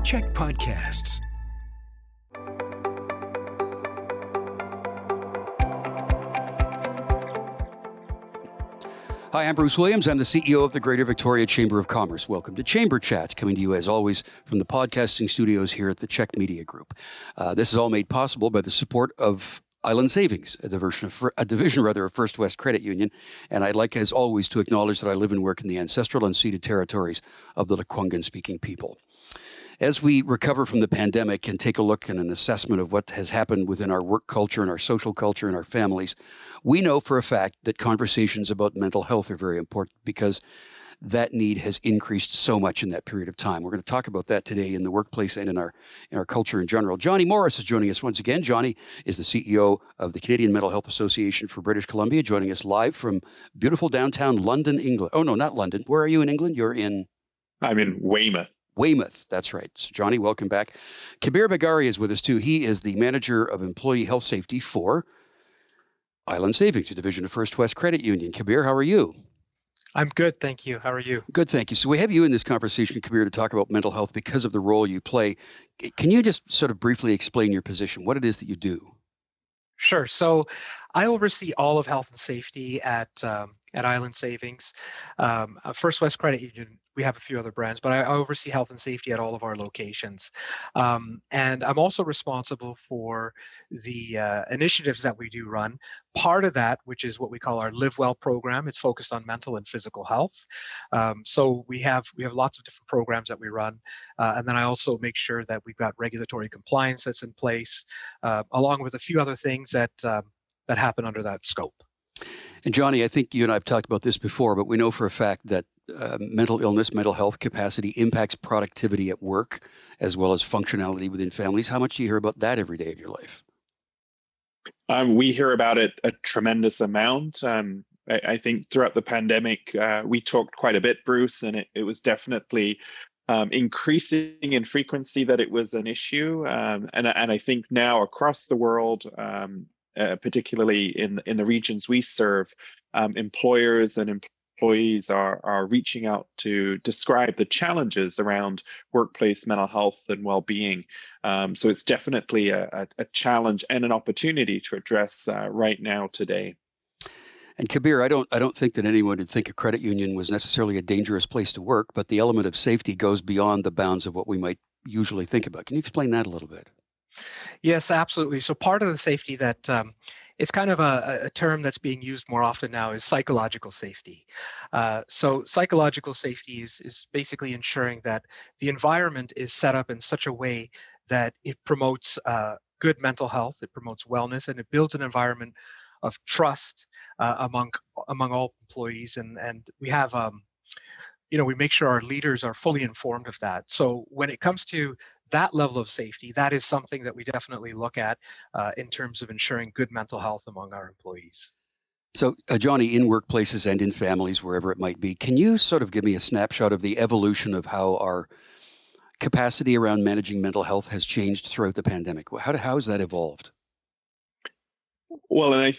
Check Podcasts. Hi, I'm Bruce Williams. I'm the CEO of the Greater Victoria Chamber of Commerce. Welcome to Chamber Chats, coming to you as always from the podcasting studios here at the Check Media Group. This is all made possible by the support of Island Savings, a division of First West Credit Union. And I'd like, as always, to acknowledge that I live and work in the ancestral unceded territories of the Lekwungen-speaking people. As we recover from the pandemic and take a look and an assessment of what has happened within our work culture and our social culture and our families, we know for a fact that conversations about mental health are very important because that need has increased so much in that period of time. We're going to talk about that today in the workplace and in our culture in general. Johnny Morris is joining us once again. Johnny is the CEO of the Canadian Mental Health Association for British Columbia, joining us live from beautiful downtown London, England. Oh, no, not London. Where are you in England? I'm in Weymouth. Weymouth, that's right. So Johnny, welcome back. Kabir Bagari is with us too. He is the Manager of Employee Health Safety for Island Savings, a division of First West Credit Union. Kabir, how are you? I'm good, thank you. How are you? Good, thank you. So we have you in this conversation, Kabir, to talk about mental health because of the role you play. Can you just sort of briefly explain your position, what it is that you do? Sure. So I oversee all of health and safety at Island Savings. First West Credit Union, we have a few other brands, but I oversee health and safety at all of our locations. And I'm also responsible for the initiatives that we do run. Part of that, which is what we call our Live Well program, it's focused on mental and physical health. So we have lots of different programs that we run. And then I also make sure that we've got regulatory compliance that's in place, along with a few other things that happen under that scope. And Johnny, I think you and I have talked about this before, but we know for a fact that mental illness, mental health capacity impacts productivity at work as well as functionality within families. How much do you hear about that every day of your life? We hear about it a tremendous amount. I think throughout the pandemic, we talked quite a bit, Bruce, and it was definitely increasing in frequency that it was an issue. And I think now across the world, particularly in the regions we serve, employers and employees are reaching out to describe the challenges around workplace mental health and well-being. So it's definitely a challenge and an opportunity to address right now today. And Kabir, I don't think that anyone would think a credit union was necessarily a dangerous place to work, but the element of safety goes beyond the bounds of what we might usually think about. Can you explain that a little bit? Yes, absolutely. So part of the safety that it's kind of a term that's being used more often now is psychological safety. So psychological safety is basically ensuring that the environment is set up in such a way that it promotes good mental health, it promotes wellness, and it builds an environment of trust among all employees. And we have we make sure our leaders are fully informed of that. So when it comes to that level of safety, that is something that we definitely look at in terms of ensuring good mental health among our employees. So, Johnny, in workplaces and in families, wherever it might be, can you sort of give me a snapshot of the evolution of how our capacity around managing mental health has changed throughout the pandemic? How has that evolved? Well, and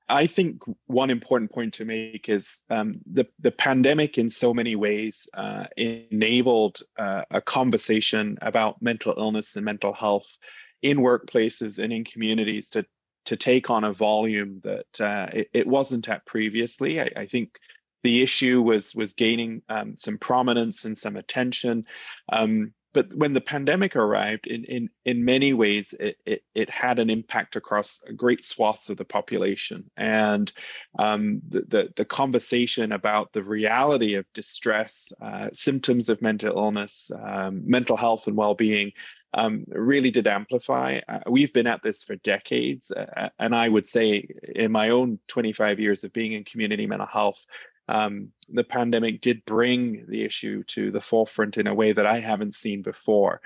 I think one important point to make is the pandemic in so many ways enabled a conversation about mental illness and mental health in workplaces and in communities to take on a volume that it wasn't at previously. I think the issue was gaining some prominence and some attention. But when the pandemic arrived, in many ways, it had an impact across great swaths of the population. And the conversation about the reality of distress, symptoms of mental illness, mental health and well-being really did amplify. We've been at this for decades. And I would say in my own 25 years of being in community mental health, the pandemic did bring the issue to the forefront in a way that I haven't seen before.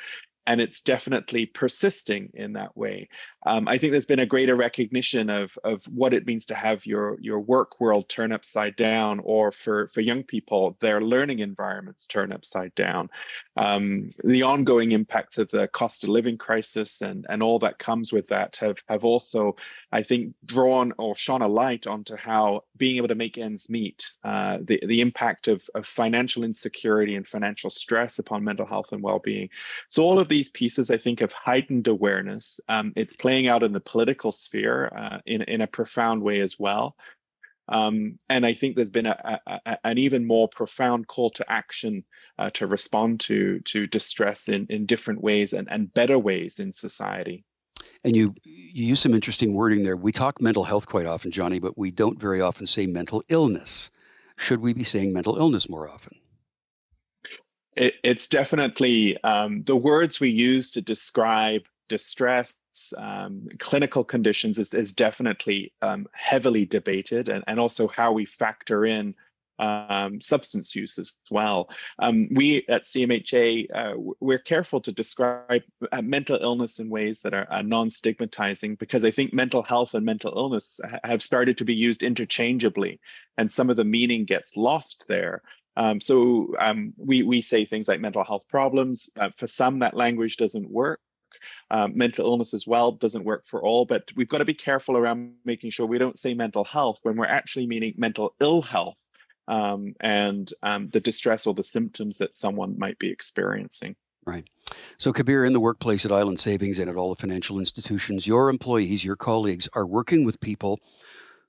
And it's definitely persisting in that way. I think there's been a greater recognition of what it means to have your work world turn upside down, or for young people, their learning environments turn upside down. The ongoing impacts of the cost of living crisis and all that comes with that have also, I think, drawn or shone a light onto how being able to make ends meet, the impact of financial insecurity and financial stress upon mental health and well-being. So all of these pieces, I think, have heightened awareness. It's playing out in the political sphere in a profound way as well. And I think there's been an even more profound call to action to respond to distress in different ways and better ways in society. And you use some interesting wording there. We talk mental health quite often, Johnny, but we don't very often say mental illness. Should we be saying mental illness more often? It's definitely the words we use to describe distress, clinical conditions is definitely heavily debated, and also how we factor in substance use as well. We at CMHA, we're careful to describe mental illness in ways that are non-stigmatizing, because I think mental health and mental illness have started to be used interchangeably, and some of the meaning gets lost there. So we say things like mental health problems. For some, that language doesn't work. Mental illness as well doesn't work for all, but we've got to be careful around making sure we don't say mental health when we're actually meaning mental ill health, and the distress or the symptoms that someone might be experiencing. Right. So, Kabir, in the workplace at Island Savings and at all the financial institutions, your employees, your colleagues are working with people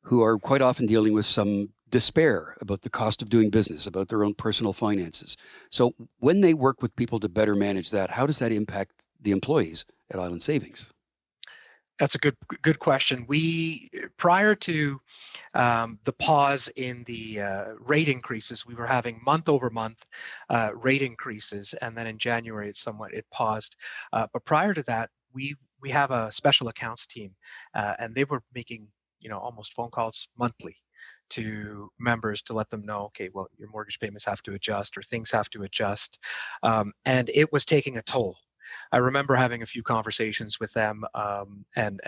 who are quite often dealing with some despair about the cost of doing business, about their own personal finances. So when they work with people to better manage that, how does that impact the employees at Island Savings? That's a good question. We, prior to the pause in the rate increases, we were having month over month rate increases, and then in January it paused. But prior to that, we have a special accounts team, and they were making almost phone calls monthly to members to let them know, okay, well, your mortgage payments have to adjust, or things have to adjust, and it was taking a toll. I remember having a few conversations with them, and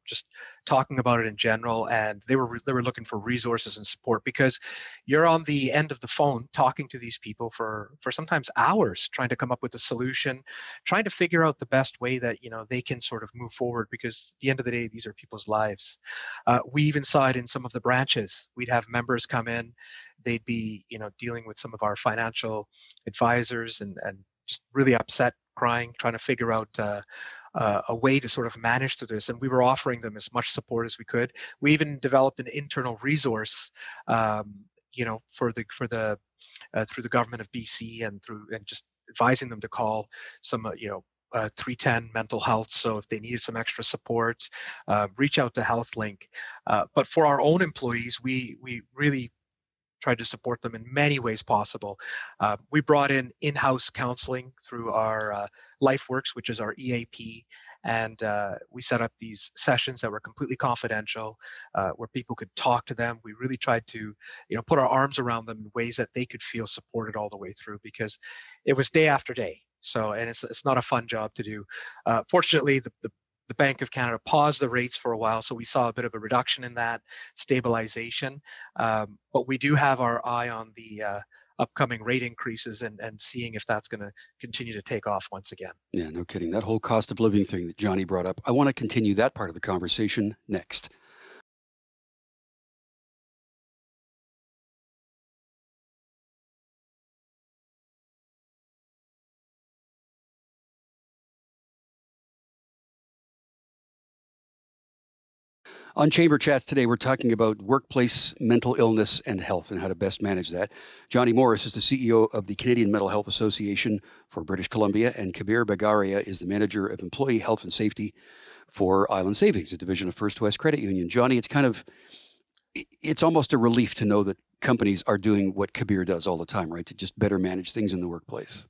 just talking about it in general, and they were looking for resources and support, because you're on the end of the phone talking to these people for sometimes hours, trying to come up with a solution, trying to figure out the best way that they can sort of move forward, because at the end of the day, these are people's lives. We even saw it in some of the branches. We'd have members come in, they'd be dealing with some of our financial advisors and just really upset, crying, trying to figure out a way to sort of manage through this. And we were offering them as much support as we could. We even developed an internal resource, through the government of BC, and just advising them to call some, 310 mental health. So if they needed some extra support, reach out to HealthLink. But for our own employees, we really tried to support them in many ways possible. We brought in-house counseling through our LifeWorks, which is our EAP, and we set up these sessions that were completely confidential, where people could talk to them. We really tried to, put our arms around them in ways that they could feel supported all the way through, because it was day after day. So, and it's not a fun job to do. Fortunately, the Bank of Canada paused the rates for a while, so we saw a bit of a reduction in that, stabilization. But we do have our eye on the upcoming rate increases and seeing if that's going to continue to take off once again. Yeah, no kidding. That whole cost of living thing that Johnny brought up, I want to continue that part of the conversation next. On Chamber Chats today, we're talking about workplace mental illness and health and how to best manage that. Johnny Morris is the CEO of the Canadian Mental Health Association for British Columbia, and Kabir Bagaria is the Manager of Employee Health and Safety for Island Savings, a division of First West Credit Union. Johnny, it's almost a relief to know that companies are doing what Kabir does all the time, right? To just better manage things in the workplace.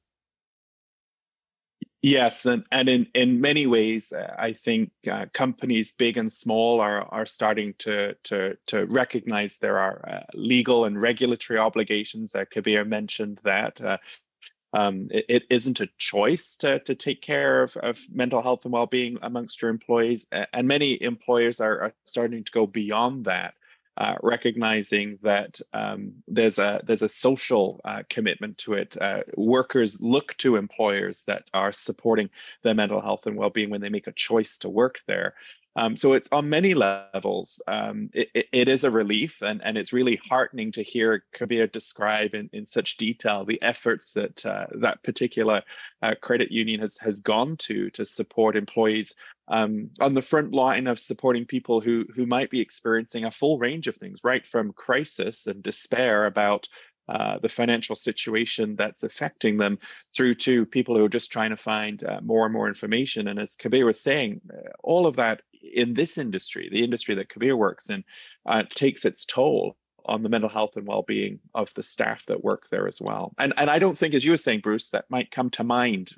Yes, and in many ways, I think companies big and small are starting to recognize there are legal and regulatory obligations. Kabir mentioned that. It isn't a choice to take care of mental health and well-being amongst your employees, and many employers are starting to go beyond that, recognizing that there's a social commitment to it. Workers look to employers that are supporting their mental health and well-being when they make a choice to work there. So it's on many levels. It is a relief, and it's really heartening to hear Kabir describe in such detail the efforts that that particular credit union has gone to support employees on the front line of supporting people who might be experiencing a full range of things, right from crisis and despair about the financial situation that's affecting them, through to people who are just trying to find more and more information. And as Kabir was saying, all of that in this industry, the industry that Kabir works in, takes its toll on the mental health and well-being of the staff that work there as well. And I don't think, as you were saying, Bruce, that might come to mind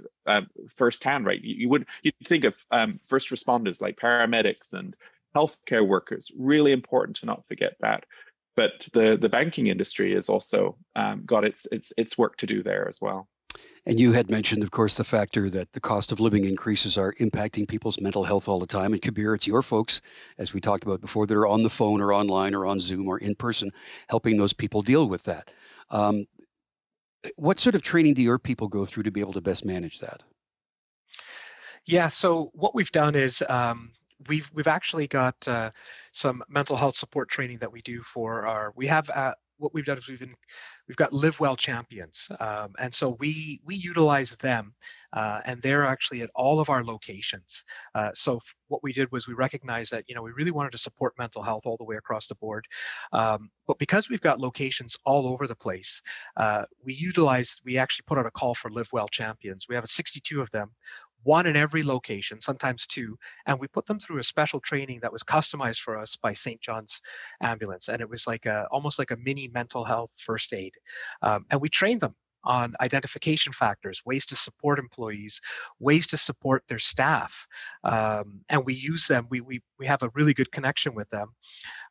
firsthand, right? You'd think of first responders like paramedics and healthcare workers. Really important to not forget that. But the banking industry has also got its work to do there as well. And you had mentioned, of course, the factor that the cost of living increases are impacting people's mental health all the time. And Kabir, it's your folks, as we talked about before, that are on the phone or online or on Zoom or in person, helping those people deal with that. What sort of training do your people go through to be able to best manage that? Yeah, so what we've done is we've actually got some mental health support training that we do for what we've done is we've got Live Well champions, and so we utilize them, and they're actually at all of our locations. So what we did was we recognized that we really wanted to support mental health all the way across the board, but because we've got locations all over the place, we actually put out a call for Live Well champions. We have 62 of them, one in every location, sometimes two, and we put them through a special training that was customized for us by St. John's Ambulance, and it was like almost like a mini mental health first aid, and we trained them on identification factors, ways to support employees, ways to support their staff, and we use them. We have a really good connection with them,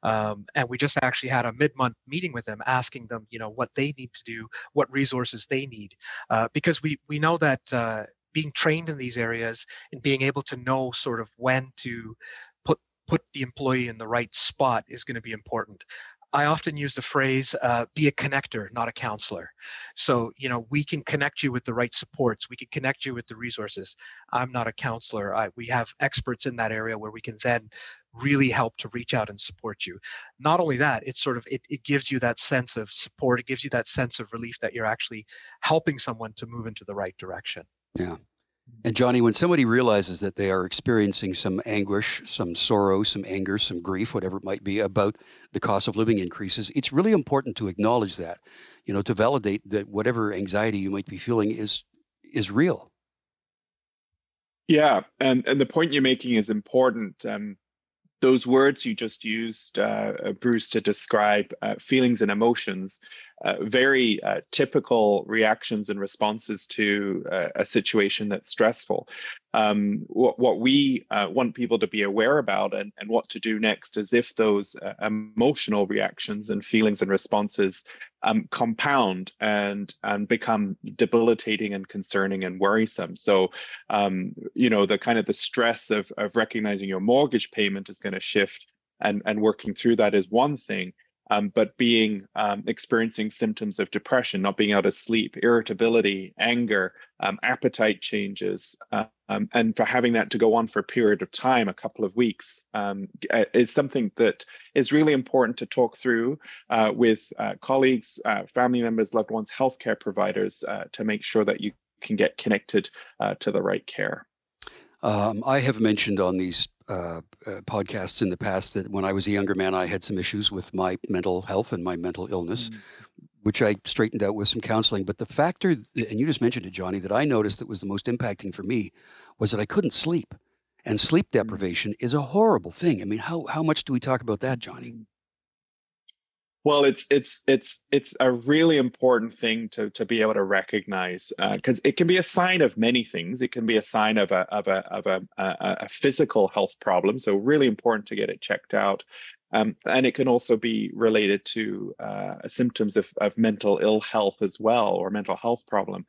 and we just actually had a mid-month meeting with them, asking them, what they need to do, what resources they need, because we know that. Being trained in these areas and being able to know sort of when to put the employee in the right spot is going to be important. I often use the phrase, be a connector, not a counselor. So, we can connect you with the right supports. We can connect you with the resources. I'm not a counselor. We have experts in that area where we can then really help to reach out and support you. Not only that, it's sort of, it gives you that sense of support. It gives you that sense of relief that you're actually helping someone to move into the right direction. Yeah. And Johnny, when somebody realizes that they are experiencing some anguish, some sorrow, some anger, some grief, whatever it might be, about the cost of living increases, it's really important to acknowledge that, to validate that whatever anxiety you might be feeling is real. Yeah, and the point you're making is important. Those words you just used, Bruce, to describe feelings and emotions, very typical reactions and responses to a situation that's stressful. What we want people to be aware about and what to do next is if those emotional reactions and feelings and responses compound and become debilitating and concerning and worrisome. So, the kind of the stress of recognizing your mortgage payment is going to shift and working through that is one thing. But experiencing symptoms of depression, not being able to sleep, irritability, anger, appetite changes, and for having that to go on for a period of time, a couple of weeks, is something that is really important to talk through with colleagues, family members, loved ones, healthcare providers, to make sure that you can get connected to the right care. I have mentioned on these podcasts in the past that when I was a younger man, I had some issues with my mental health and my mental illness, which I straightened out with some counseling. But the factor, and you just mentioned it, Johnny, that I noticed that was the most impacting for me was that I couldn't sleep. And sleep deprivation is a horrible thing. I mean, how much do we talk about that, Johnny? Well, it's a really important thing to be able to recognize, because it can be a sign of many things. It can be a sign of a physical health problem, so really important to get it checked out. And it can also be related to symptoms of mental ill health as well, or mental health problem.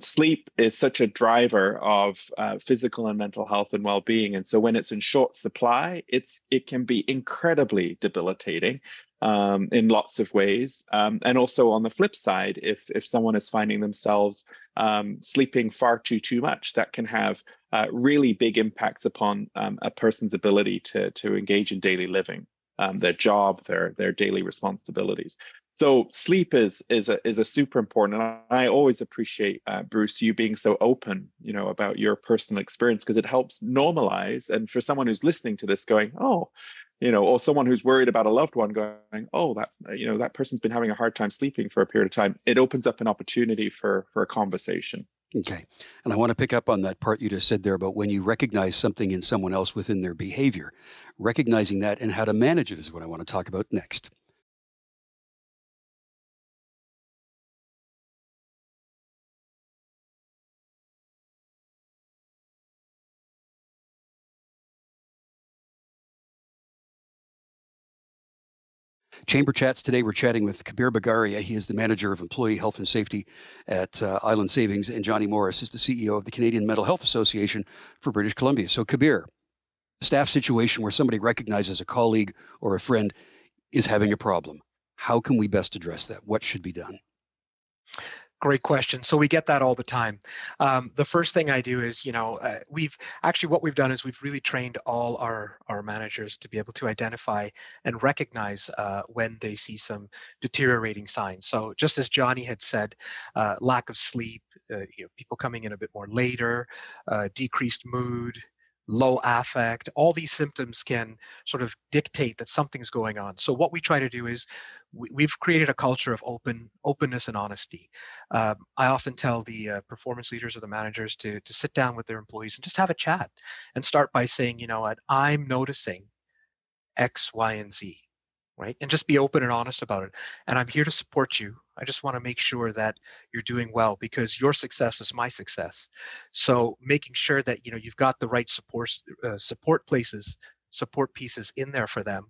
Sleep is such a driver of physical and mental health and well-being. And so when it's in short supply, it can be incredibly debilitating in lots of ways. And also on the flip side, if someone is finding themselves sleeping far too much, that can have really big impacts upon a person's ability to engage in daily living, their job, their daily responsibilities. So sleep is a super important. And I always appreciate, Bruce, you being so open, about your personal experience, because it helps normalize. And for someone who's listening to this going, oh, or someone who's worried about a loved one going, oh, that person's been having a hard time sleeping for a period of time, it opens up an opportunity for a conversation. Okay. And I want to pick up on that part you just said there about when you recognize something in someone else within their behavior. Recognizing that and how to manage it is what I want to talk about next. Chamber Chats today, we're chatting with Kabir Bagaria. He is the manager of employee health and safety at Island Savings, and Johnny Morris is the CEO of the Canadian Mental Health Association for British Columbia. So Kabir, a staff situation where somebody recognizes a colleague or a friend is having a problem. How can we best address that? What should be done? Great question. So we get that all the time. The first thing I do is, what we've done is we've really trained all our managers to be able to identify and recognize when they see some deteriorating signs. So just as Johnny had said, lack of sleep, people coming in a bit more later, decreased mood, low affect, all these symptoms can sort of dictate that something's going on. So what we try to do is we've created a culture of openness and honesty. I often tell the performance leaders or the managers to sit down with their employees and just have a chat and start by saying, you know what, I'm noticing X, Y, and Z. Right? And just be open and honest about it. And I'm here to support you. I just want to make sure that you're doing well, because your success is my success. So making sure that you've got the right support pieces in there for them,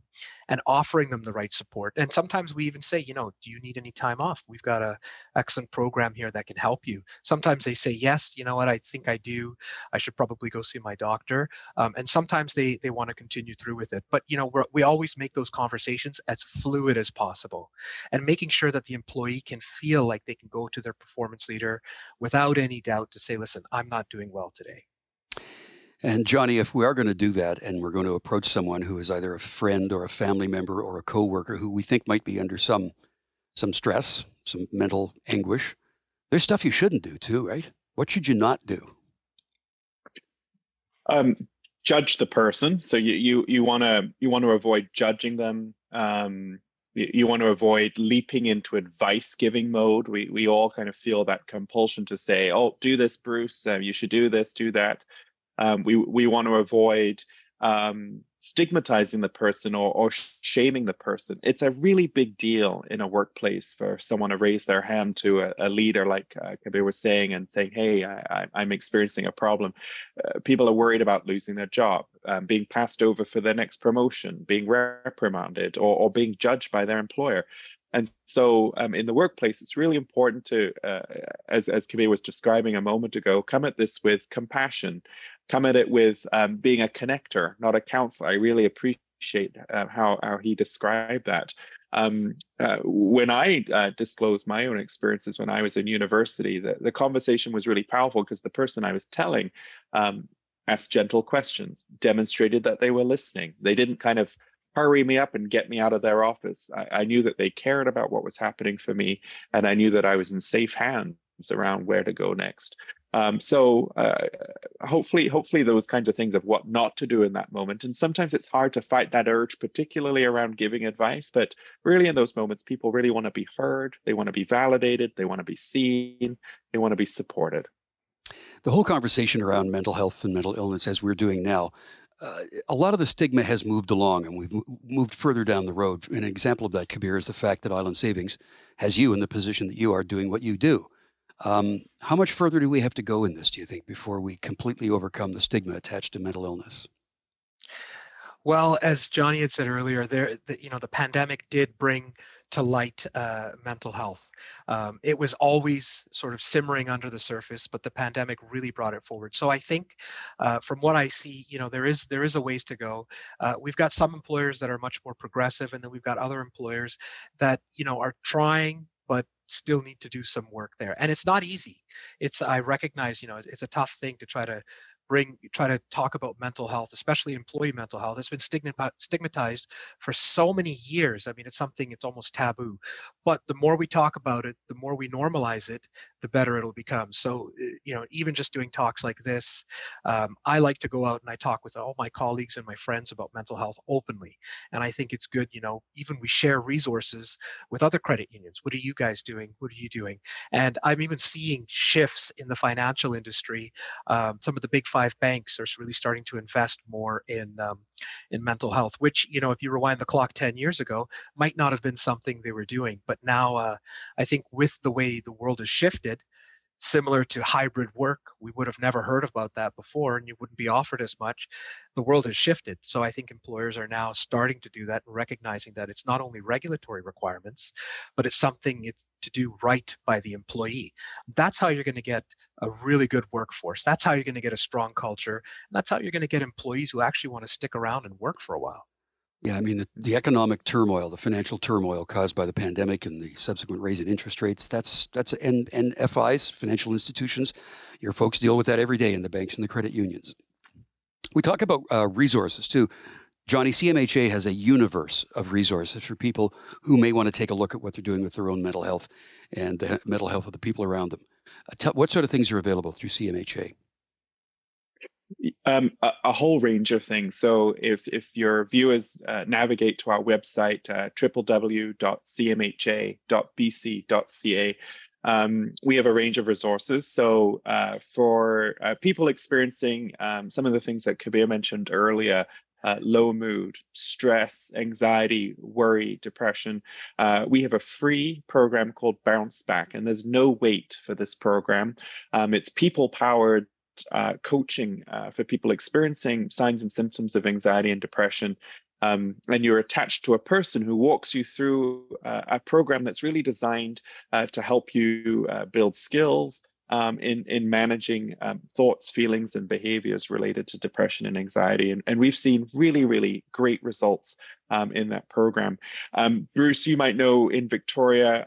and offering them the right support. And sometimes we even say, do you need any time off? We've got an excellent program here that can help you. Sometimes they say, yes, you know what, I think I do. I should probably go see my doctor. And sometimes they want to continue through with it. But, we always make those conversations as fluid as possible, and making sure that the employee can feel like they can go to their performance leader without any doubt to say, listen, I'm not doing well today. And Johnny, if we are going to do that and we're going to approach someone who is either a friend or a family member or a coworker who we think might be under some stress, some mental anguish, there's stuff you shouldn't do too, right? What should you not do? Judge the person. So you want to avoid judging them. You want to avoid leaping into advice giving mode. We all kind of feel that compulsion to say, oh, do this, Bruce. You should do this, do that. We want to avoid stigmatizing the person or shaming the person. It's a really big deal in a workplace for someone to raise their hand to a leader, like Kabir was saying, and saying, hey, I'm experiencing a problem. People are worried about losing their job, being passed over for their next promotion, being reprimanded, or being judged by their employer. And so in the workplace, it's really important to, as Kabir was describing a moment ago, come at this with compassion, come at it with being a connector, not a counselor. I really appreciate how he described that. When I disclosed my own experiences when I was in university, the conversation was really powerful, because the person I was telling asked gentle questions, demonstrated that they were listening. They didn't kind of hurry me up and get me out of their office. I knew that they cared about what was happening for me, and I knew that I was in safe hands around where to go next. So hopefully those kinds of things of what not to do in that moment. And sometimes it's hard to fight that urge, particularly around giving advice. But really in those moments, people really want to be heard. They want to be validated. They want to be seen. They want to be supported. The whole conversation around mental health and mental illness, as we're doing now, a lot of the stigma has moved along, and we've moved further down the road. An example of that, Kabir, is the fact that Island Savings has you in the position that you are doing what you do. How much further do we have to go in this, do you think, before we completely overcome the stigma attached to mental illness? Well, as Johnny had said earlier, the pandemic did bring to light mental health. It was always sort of simmering under the surface, but the pandemic really brought it forward. So I think, from what I see, there is a ways to go. We've got some employers that are much more progressive, and then we've got other employers that are trying but still need to do some work there. And it's not easy. I recognize, it's a tough thing to try to talk about mental health, especially employee mental health. It's been stigmatized for so many years. I mean, it's almost taboo. But the more we talk about it, the more we normalize it, the better it'll become. So, even just doing talks like this, I like to go out and I talk with all my colleagues and my friends about mental health openly. And I think it's good, even we share resources with other credit unions. What are you guys doing? What are you doing? And I'm even seeing shifts in the financial industry. Some of the big five banks are really starting to invest more in mental health, which, if you rewind the clock 10 years ago, might not have been something they were doing. But now, I think with the way the world has shifted, similar to hybrid work, we would have never heard about that before, and you wouldn't be offered as much. The world has shifted. So I think employers are now starting to do that and recognizing that it's not only regulatory requirements, but it's something to do right by the employee. That's how you're going to get a really good workforce. That's how you're going to get a strong culture. And that's how you're going to get employees who actually want to stick around and work for a while. Yeah, I mean, the economic turmoil, the financial turmoil caused by the pandemic and the subsequent raise in interest rates, and FIs, financial institutions, your folks deal with that every day in the banks and the credit unions. We talk about resources too. Johnny, CMHA has a universe of resources for people who may want to take a look at what they're doing with their own mental health and the mental health of the people around them. What sort of things are available through CMHA? A whole range of things. So if your viewers navigate to our website, www.cmha.bc.ca, we have a range of resources. So for people experiencing some of the things that Kabir mentioned earlier, low mood, stress, anxiety, worry, depression, we have a free program called Bounce Back, and there's no wait for this program. It's people-powered coaching for people experiencing signs and symptoms of anxiety and depression. And you're attached to a person who walks you through a program that's really designed to help you build skills in managing thoughts, feelings, and behaviors related to depression and anxiety. And we've seen really, really great results in that program. Bruce, you might know in Victoria,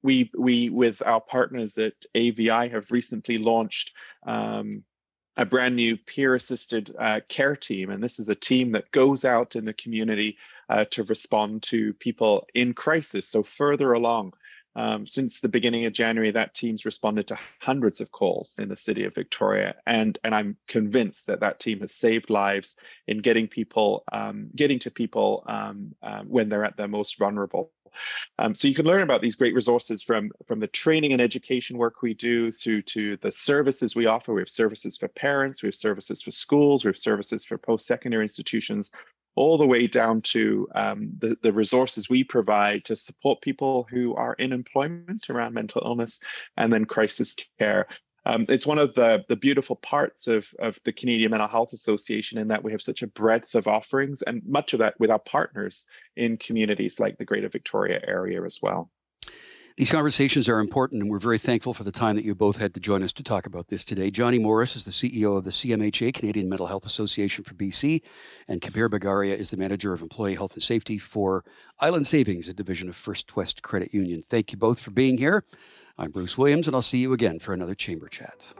we with our partners at AVI have recently launched a brand new peer-assisted care team. And this is a team that goes out in the community to respond to people in crisis. So further along, since the beginning of January, that team's responded to hundreds of calls in the city of Victoria. And I'm convinced that team has saved lives in getting to people when they're at their most vulnerable. So you can learn about these great resources from the training and education work we do through to the services we offer. We have services for parents, we have services for schools, we have services for post-secondary institutions, all the way down to the resources we provide to support people who are in employment around mental illness and then crisis care. It's one of the beautiful parts of the Canadian Mental Health Association in that we have such a breadth of offerings, and much of that with our partners in communities like the Greater Victoria area as well. These conversations are important, and we're very thankful for the time that you both had to join us to talk about this today. Johnny Morris is the CEO of the CMHA, Canadian Mental Health Association for BC, and Kabir Bagaria is the Manager of Employee Health and Safety for Island Savings, a division of First West Credit Union. Thank you both for being here. I'm Bruce Williams, and I'll see you again for another Chamber Chat.